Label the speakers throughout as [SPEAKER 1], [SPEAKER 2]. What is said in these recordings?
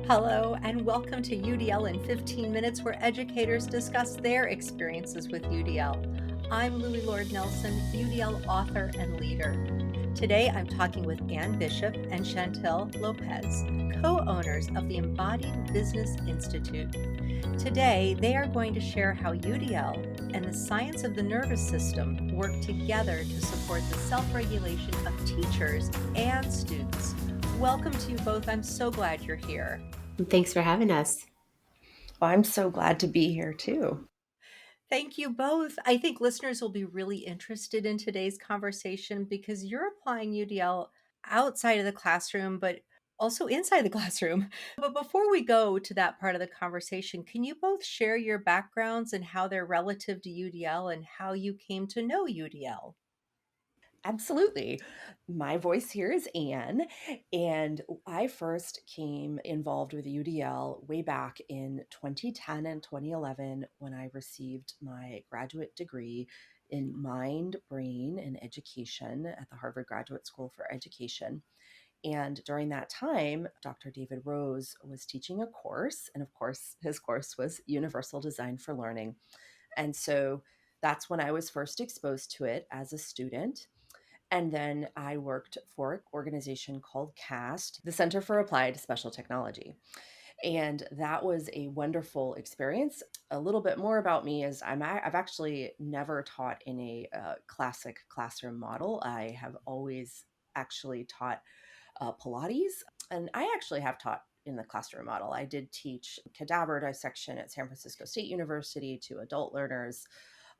[SPEAKER 1] Hello, and welcome to UDL in 15 Minutes, where educators discuss their experiences with UDL. I'm Louie Lord Nelson, UDL author and leader. Today, I'm talking with Ann Bishop and Chantill Lopez, co-owners of the Embodied Business Institute. Today, they are going to share how UDL and the science of the nervous system work together to support the self-regulation of teachers and students. Welcome to you both. I'm so glad you're here.
[SPEAKER 2] Thanks for having us.
[SPEAKER 3] Well, I'm so glad to be here too.
[SPEAKER 1] Thank you both. I think listeners will be really interested in today's conversation because you're applying UDL outside of the classroom, but also inside the classroom. But before we go to that part of the conversation, can you both share your backgrounds and how they're relative to UDL and how you came to know UDL?
[SPEAKER 3] Absolutely. My voice here is Anne, and I first came involved with UDL way back in 2010 and 2011 when I received my graduate degree in mind, brain, and education at the Harvard Graduate School for Education. And during that time, Dr. David Rose was teaching a course, and of course, his course was Universal Design for Learning. And so that's when I was first exposed to it as a student. And then I worked for an organization called CAST, the Center for Applied Special Technology. And that was a wonderful experience. A little bit more about me is I've actually never taught in a classic classroom model. I have always actually taught Pilates, and I actually have taught in the classroom model. I did teach cadaver dissection at San Francisco State University to adult learners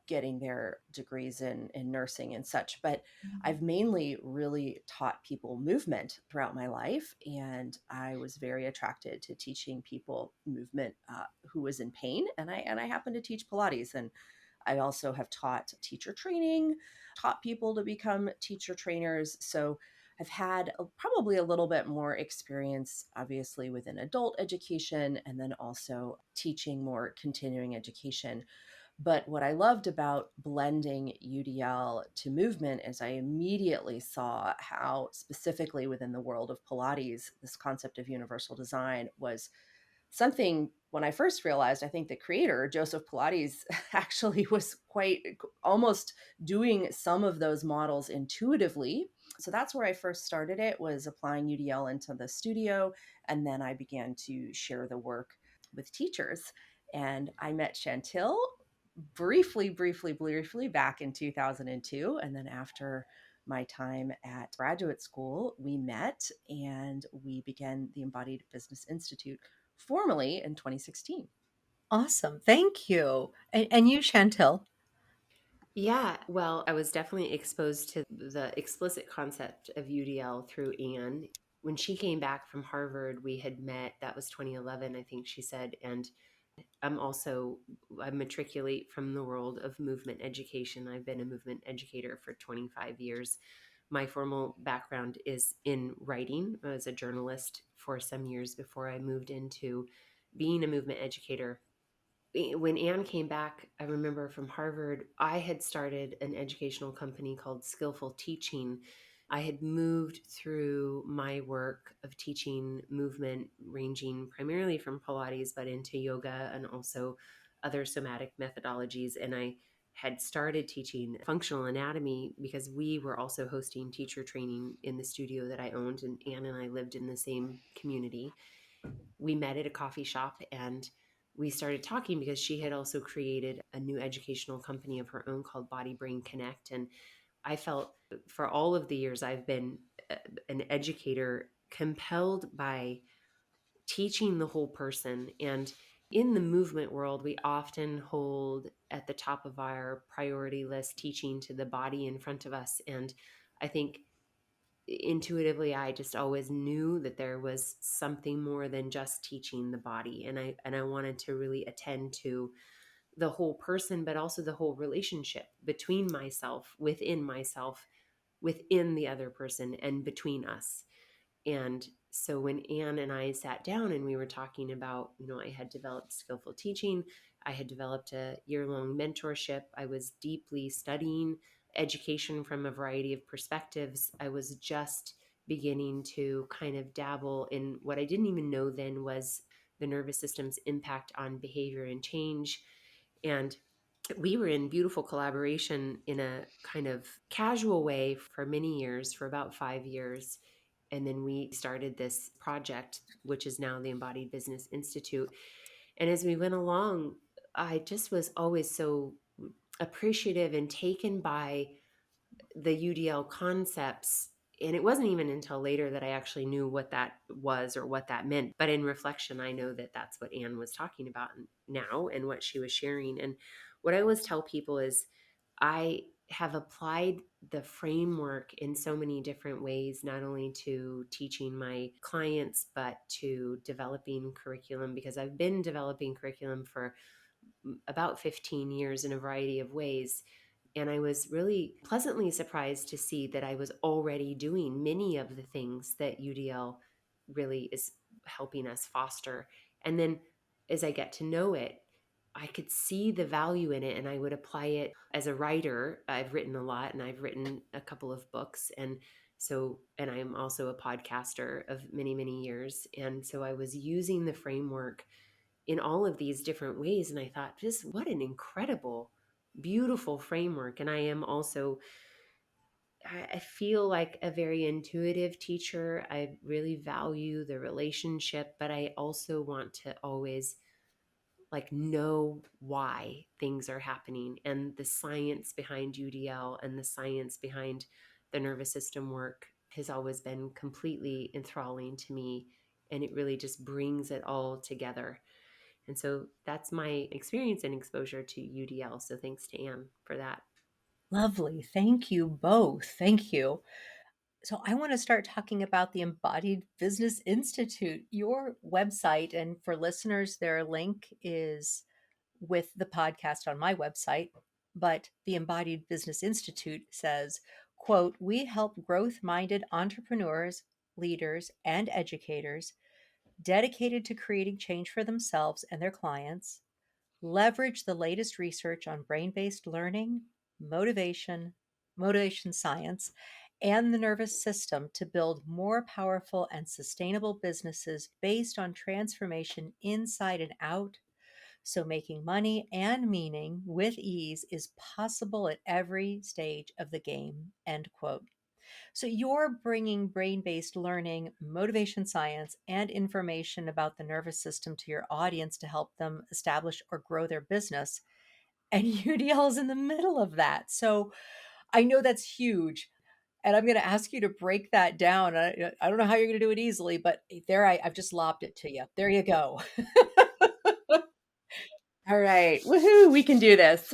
[SPEAKER 3] getting their degrees in nursing and such. But I've mainly really taught people movement throughout my life. And I was very attracted to teaching people movement who was in pain. And I happen to teach Pilates. And I also have taught teacher training, taught people to become teacher trainers. So I've had probably a little bit more experience, obviously, within adult education and then also teaching more continuing education. But what I loved about blending UDL to movement is I immediately saw how, specifically within the world of Pilates, this concept of universal design was something. When I first realized, I think the creator, Joseph Pilates, actually was quite almost doing some of those models intuitively. So that's where I first started it, was applying UDL into the studio. And then I began to share the work with teachers. And I met Chantill briefly back in 2002. And then after my time at graduate school, we met and we began the Embodied Business Institute formally in 2016.
[SPEAKER 1] Awesome. Thank you. And you, Chantill.
[SPEAKER 2] Yeah, well, I was definitely exposed to the explicit concept of UDL through Anne. When she came back from Harvard, we had met, that was 2011, I think she said. And I matriculate from the world of movement education. I've been a movement educator for 25 years. My formal background is in writing. I was a journalist for some years before I moved into being a movement educator. When Anne came back, I remember from Harvard, I had started an educational company called Skillful Teaching. I had moved through my work of teaching movement, ranging primarily from Pilates, but into yoga and also other somatic methodologies. And I had started teaching functional anatomy because we were also hosting teacher training in the studio that I owned. And Anne and I lived in the same community. We met at a coffee shop and we started talking because she had also created a new educational company of her own called Body Brain Connect. And I felt for all of the years I've been an educator, compelled by teaching the whole person. And in the movement world, we often hold at the top of our priority list teaching to the body in front of us. And I think intuitively I just always knew that there was something more than just teaching the body, and I wanted to really attend to the whole person, but also the whole relationship between myself within the other person and between us. And so when Anne and I sat down and we were talking about, I had developed skillful teaching, I had developed a year-long mentorship, I was deeply studying education from a variety of perspectives. I was just beginning to kind of dabble in what I didn't even know then was the nervous system's impact on behavior and change. And we were in beautiful collaboration in a kind of casual way for many years, for about 5 years. And then we started this project, which is now the Embodied Business Institute. And as we went along, I just was always so appreciative and taken by the UDL concepts. And it wasn't even until later that I actually knew what that was or what that meant. But in reflection, I know that that's what Anne was talking about now and what she was sharing. And what I always tell people is I have applied the framework in so many different ways, not only to teaching my clients, but to developing curriculum, because I've been developing curriculum for about 15 years in a variety of ways. And I was really pleasantly surprised to see that I was already doing many of the things that UDL really is helping us foster. And then as I get to know it, I could see the value in it, and I would apply it as a writer. I've written a lot, and I've written a couple of books. And I'm also a podcaster of many, many years. And so I was using the framework in all of these different ways. And I thought, just what an incredible, beautiful framework. And I am also, I feel like a very intuitive teacher. I really value the relationship, but I also want to always like know why things are happening and the science behind UDL and the science behind the nervous system work has always been completely enthralling to me. And it really just brings it all together. And so that's my experience and exposure to UDL. So thanks to Anne for that.
[SPEAKER 1] Lovely. Thank you both. Thank you. So I want to start talking about the Embodied Business Institute, your website. And for listeners, their link is with the podcast on my website. But the Embodied Business Institute says, quote, "We help growth-minded entrepreneurs, leaders, and educators dedicated to creating change for themselves and their clients leverage the latest research on brain-based learning, motivation, motivation science, and the nervous system to build more powerful and sustainable businesses based on transformation inside and out. So making money and meaning with ease is possible at every stage of the game." End quote. So you're bringing brain-based learning, motivation science, and information about the nervous system to your audience to help them establish or grow their business. And UDL is in the middle of that. So I know that's huge. And I'm going to ask you to break that down. I don't know how you're going to do it easily, but I've just lobbed it to you. There you go.
[SPEAKER 3] All right. Woohoo, we can do this.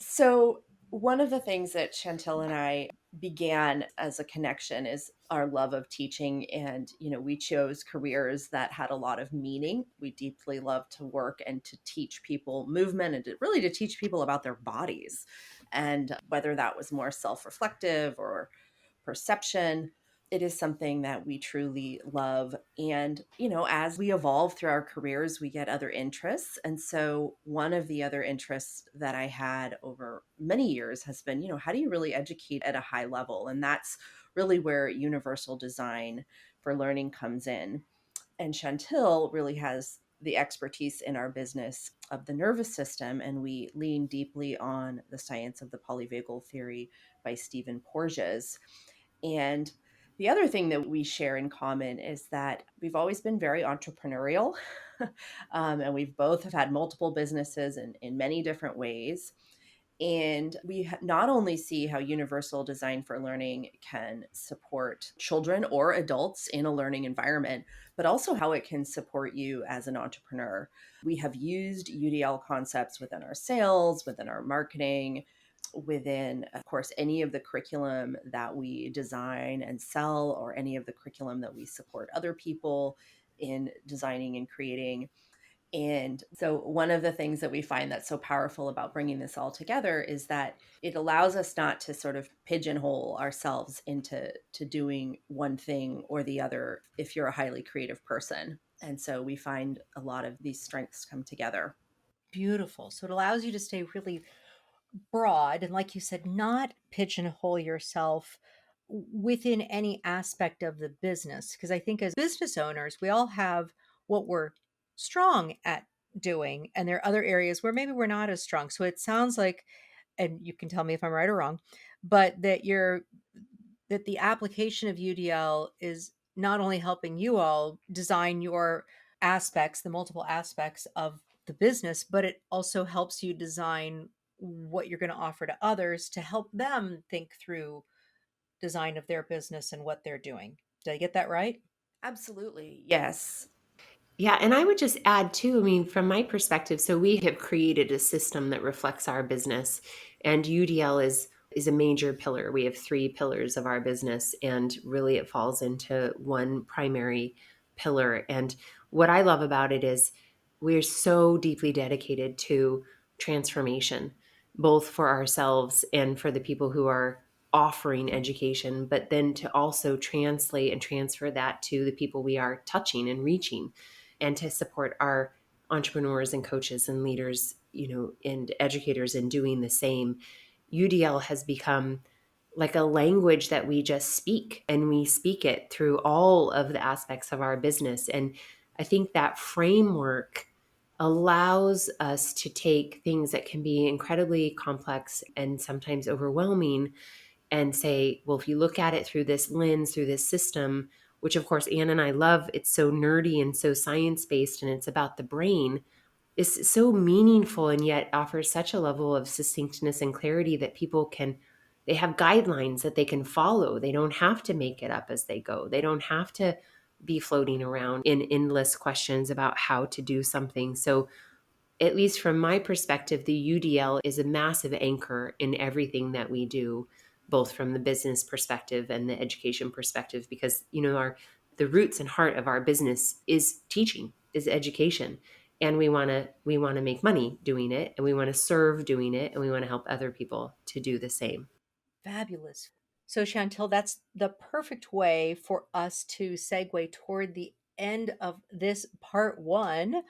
[SPEAKER 3] So, one of the things that Chantil and I began as a connection is our love of teaching. And, we chose careers that had a lot of meaning. We deeply love to work and to teach people movement and really to teach people about their bodies. And whether that was more self reflective or perception, it is something that we truly love. And, as we evolve through our careers, we get other interests. And so, one of the other interests that I had over many years has been, how do you really educate at a high level? And that's really where universal design for learning comes in. And Chantil really has the expertise in our business of the nervous system. And we lean deeply on the science of the polyvagal theory by Stephen Porges. And the other thing that we share in common is that we've always been very entrepreneurial. And we've both have had multiple businesses in many different ways. And we not only see how universal design for learning can support children or adults in a learning environment, but also how it can support you as an entrepreneur. We have used UDL concepts within our sales, within our marketing, within, of course, any of the curriculum that we design and sell, or any of the curriculum that we support other people in designing and creating. And so, one of the things that we find that's so powerful about bringing this all together is that it allows us not to sort of pigeonhole ourselves into doing one thing or the other if you're a highly creative person. And so, we find a lot of these strengths come together.
[SPEAKER 1] Beautiful. So it allows you to stay really broad and, like you said, not pigeonhole yourself within any aspect of the business. Because I think as business owners, we all have what we're strong at doing, and there are other areas where maybe we're not as strong. So it sounds like, and you can tell me if I'm right or wrong, but that the application of UDL is not only helping you all design your aspects, the multiple aspects of the business, but it also helps you design what you're going to offer to others to help them think through design of their business and what they're doing. Did I get that right?
[SPEAKER 3] Absolutely. Yes.
[SPEAKER 2] Yeah, and I would just add too, I mean, from my perspective, so we have created a system that reflects our business, and UDL is a major pillar. We have three pillars of our business, and really it falls into one primary pillar. And what I love about it is we're so deeply dedicated to transformation, both for ourselves and for the people who are offering education, but then to also translate and transfer that to the people we are touching and reaching, and to support our entrepreneurs and coaches and leaders, and educators in doing the same. UDL has become like a language that we just speak, and we speak it through all of the aspects of our business. And I think that framework allows us to take things that can be incredibly complex and sometimes overwhelming and say, well, if you look at it through this lens, through this system, which of course Anne and I love, it's so nerdy and so science-based and it's about the brain, is so meaningful and yet offers such a level of succinctness and clarity that they have guidelines that they can follow. They don't have to make it up as they go. They don't have to be floating around in endless questions about how to do something. So at least from my perspective, the UDL is a massive anchor in everything that we do, both from the business perspective and the education perspective, because the roots and heart of our business is teaching, is education, and we want to make money doing it, and we want to serve doing it, and we want to help other people to do the same.
[SPEAKER 1] Fabulous. So, Chantil, that's the perfect way for us to segue toward the end of this part one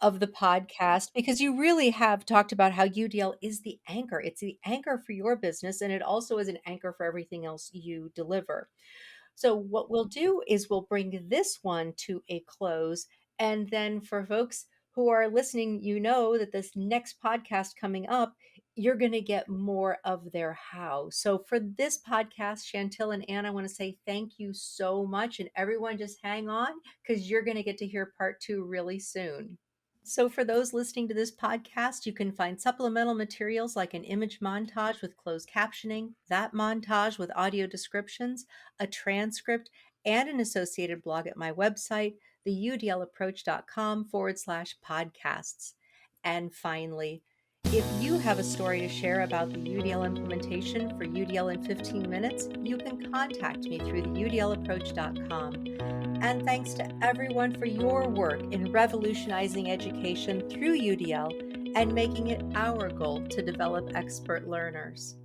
[SPEAKER 1] of the podcast, because you really have talked about how UDL is the anchor. It's the anchor for your business, and it also is an anchor for everything else you deliver. So, what we'll do is we'll bring this one to a close. And then for folks who are listening, you know that this next podcast coming up, you're going to get more of their how. So, for this podcast, Chantil and Anne, I want to say thank you so much. And everyone, just hang on because you're going to get to hear part two really soon. So, for those listening to this podcast, you can find supplemental materials like an image montage with closed captioning, that montage with audio descriptions, a transcript, and an associated blog at my website, theudlapproach.com/podcasts. And finally, if you have a story to share about the UDL implementation for UDL in 15 minutes, you can contact me through theudlapproach.com. And thanks to everyone for your work in revolutionizing education through UDL and making it our goal to develop expert learners.